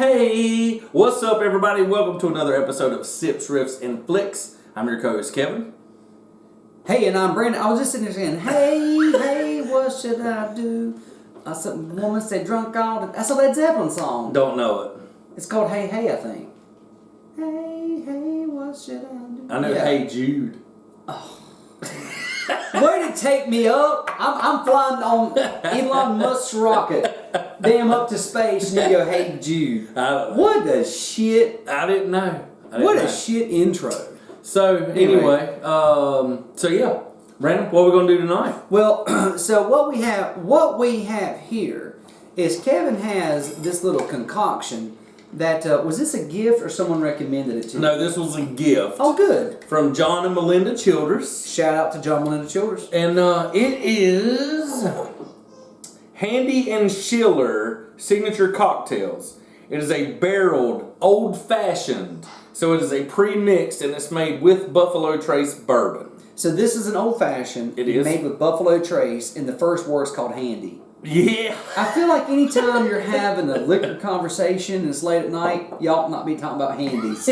Hey, what's up, everybody? Welcome to another episode of Sips, Riffs, and Flix. I'm your co-host, Kevin. Hey, and I'm Brandon. I was just sitting there saying, hey, what should I do? Some woman said drunk all the... That's a Led Zeppelin song. Don't know it. It's called Hey, I think. Hey, what should I do? I know Hey Jude. Oh. Where did it take me up? I'm flying on Elon Musk's rocket. Damn up to space and you go, Hey Jude. What a shit. I didn't know. What a shit intro. So, anyway, Brandon, what are we going to do tonight? Well, so what we have here is Kevin has this little concoction that, was this a gift or someone recommended it to you? No, this was a gift. Oh, good. From John and Melinda Childers. Shout out to John and Melinda Childers. And it is Handy and Schiller Signature Cocktails. It is a barreled, old-fashioned, so it is a pre-mixed and it's made with Buffalo Trace bourbon. So this is an old-fashioned. It is. Made with Buffalo Trace, and the first word's called Handy. Yeah. I feel like anytime you're having a liquor conversation and it's late at night, y'all not be talking about handies.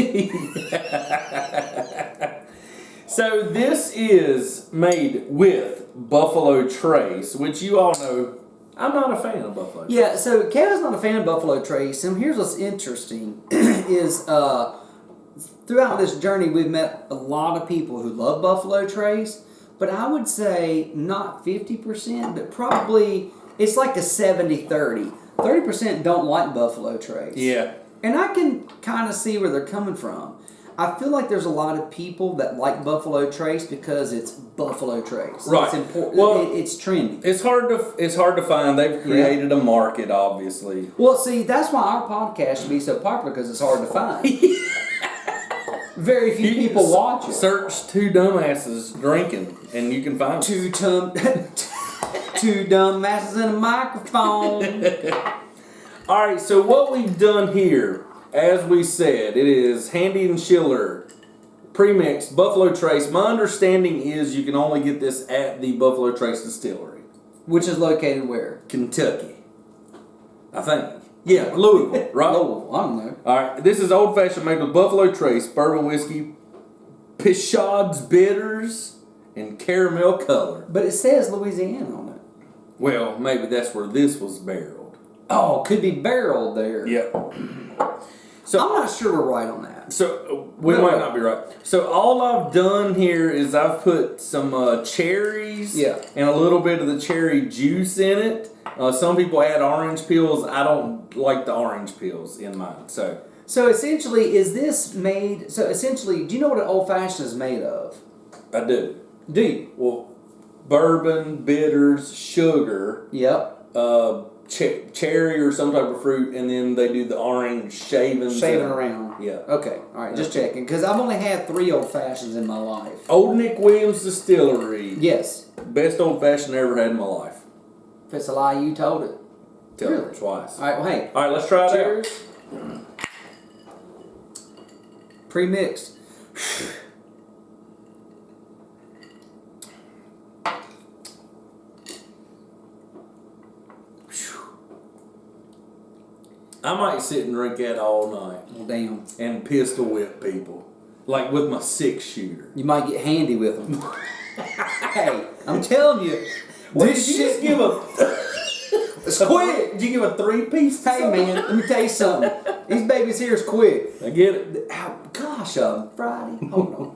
So this is made with Buffalo Trace, which you all know I'm not a fan of Buffalo Trace. Yeah, so Kevin's not a fan of Buffalo Trace, and here's what's interesting is throughout this journey we've met a lot of people who love Buffalo Trace, but I would say not 50%, but probably it's like a 70-30. 30% don't like Buffalo Trace. Yeah. And I can kind of see where they're coming from. I feel like there's a lot of people that like Buffalo Trace because it's Buffalo Trace. Right. It's important. Well, it's trendy. It's hard to find. They've created a market, obviously. Well, see, that's why our podcast should be so popular because it's hard to find. Very few people watch it. Search two dumbasses drinking, and you can find two dumbasses and a microphone. All right, so what we've done here, as we said, it is Handy and Schiller premixed Buffalo Trace. My understanding is you can only get this at the Buffalo Trace Distillery, which is located where? Kentucky, I think. Yeah, Louisville, right? Louisville, I don't know. All right, this is old fashioned made with Buffalo Trace bourbon whiskey, Peychaud's bitters, and caramel color. But it says Louisiana on it. Well, maybe that's where this was barreled. Oh, could be barreled there. Yep. So I'm not sure we're right on that. So we might not be right. So all I've done here is I've put some cherries and a little bit of the cherry juice in it. Some people add orange peels. I don't like the orange peels in mine. So essentially, is this made? So essentially, do you know what an old fashioned is made of? I do. Do you? Well, bourbon, bitters, sugar. Yep. Cherry or some type of fruit, and then they do the orange shaving around. Yeah. Okay. All right. Just checking because I've only had 3 old fashions in my life. Old Nick Williams Distillery. Yes. Best old fashioned I ever had in my life. If it's a lie, you told it. Tell it twice. All right. Well, hey. All right. Let's try it Cheers. Pre-mixed. I might sit and drink that all night. Well, damn. And pistol whip people. Like with my 6-shooter. You might get handy with them. Hey, I'm telling you. Did you just give a... It's quick. Did you give a 3-piece? Hey, man, let me tell you something. These babies here is quick. I get it. Oh, gosh, Friday. Hold on.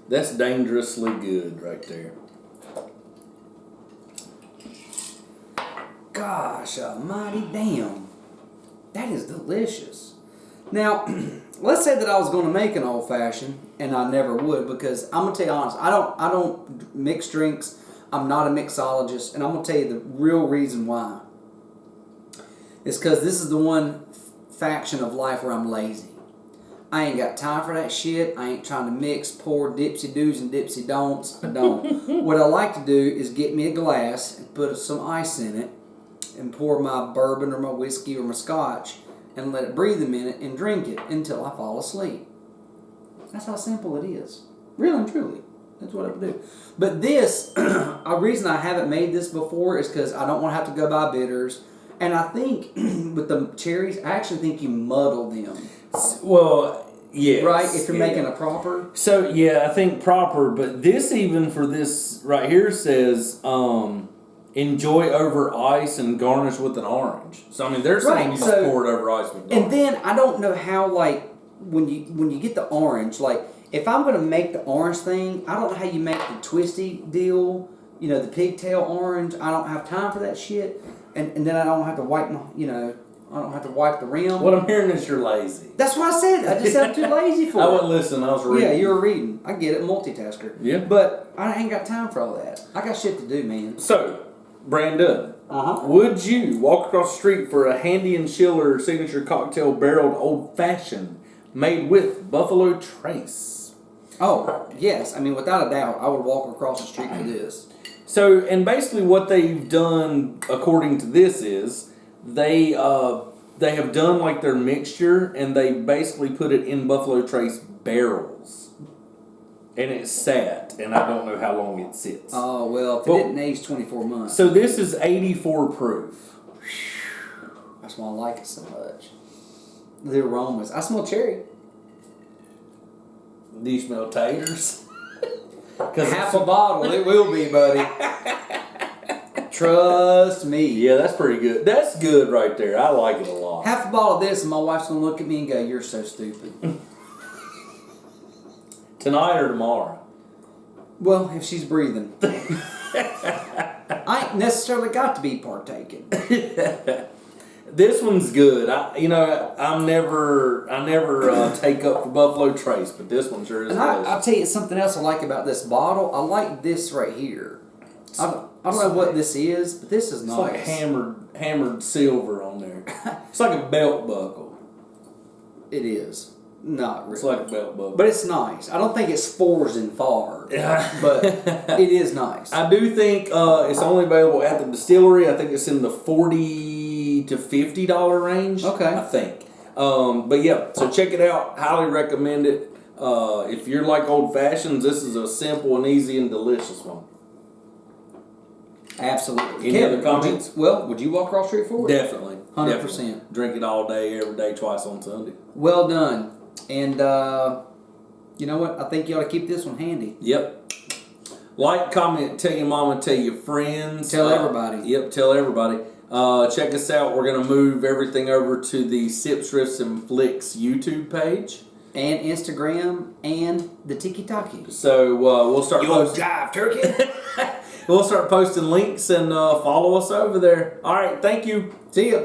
That's dangerously good right there. Gosh almighty damn. That is delicious. Now, let's say that I was going to make an old fashioned, and I never would because I'm going to tell you honest, I don't mix drinks. I'm not a mixologist, and I'm going to tell you the real reason why. It's because this is the one faction of life where I'm lazy. I ain't got time for that shit. I ain't trying to mix, pour dipsy doos and dipsy don'ts. I don't. What I like to do is get me a glass and put some ice in it and pour my bourbon or my whiskey or my scotch and let it breathe a minute and drink it until I fall asleep. That's how simple it is. Really and truly. That's what I would do. But this, a reason I haven't made this before is because I don't want to have to go buy bitters. And I think with the cherries, I actually think you muddle them. Well, yes. Right? If you're making a proper. So, yeah, I think proper. But this, even for this right here, says enjoy over ice and garnish with an orange. So, I mean, they're saying you just pour it over ice with garnish. And then I don't know how, like, when you get the orange, like, if I'm going to make the orange thing, I don't know how you make the twisty deal, you know, the pigtail orange. I don't have time for that shit. And then I don't have to wipe my, you know, I don't have to wipe the rim. What I'm hearing is you're lazy. That's what I said. I just said I'm too lazy for it. I wasn't listening. I was reading. Yeah, you were reading. I get it. Multitasker. Yeah. But I ain't got time for all that. I got shit to do, man. So, Brandon, would you walk across the street for a Handy and Schiller signature cocktail barreled old fashioned made with Buffalo Trace? Oh, yes. I mean, without a doubt, I would walk across the street for this. So, and basically what they've done, according to this, is they have done like their mixture, and they basically put it in Buffalo Trace barrels. And it's sat, and I don't know how long it sits. Oh, well, if it didn't age 24 months. So this is 84 proof. That's why I like it so much. The aromas. I smell cherry. Do you smell taters? Half a bottle, it will be, buddy. Trust me. Yeah, that's pretty good. That's good right there. I like it a lot. Half a bottle of this, and my wife's going to look at me and go, you're so stupid. Tonight or tomorrow? Well, if she's breathing. I ain't necessarily got to be partaking. This one's good. I never take up for Buffalo Trace, but this one sure is and delicious. I'll tell you something else I like about this bottle. I like this right here. I don't know what this is, but this is nice. It's like hammered silver on there. It's like a belt buckle. It is. Not really. It's like a belt buckle. But it's nice. I don't think it's forged and far. But it is nice. I do think it's only available at the distillery. I think it's in the $40 to $50 range. Okay. I think. But yeah, so check it out. Highly recommend it. If you're like old fashions, this is a simple and easy and delicious one. Absolutely. Any other comments? Would you walk across the street for it? Definitely. 100%. Definitely. Drink it all day, every day, twice on Sunday. Well done. And you know what? I think you ought to keep this one handy. Yep. Like, comment, tell your mama, tell your friends. Tell everybody. Yep, tell everybody. Check us out. We're going to move everything over to the Sips, Riffs, and Flix YouTube page. And Instagram and the Tiki Taki. So we'll start posting. Jive turkey. We'll start posting links and follow us over there. All right, thank you. See ya.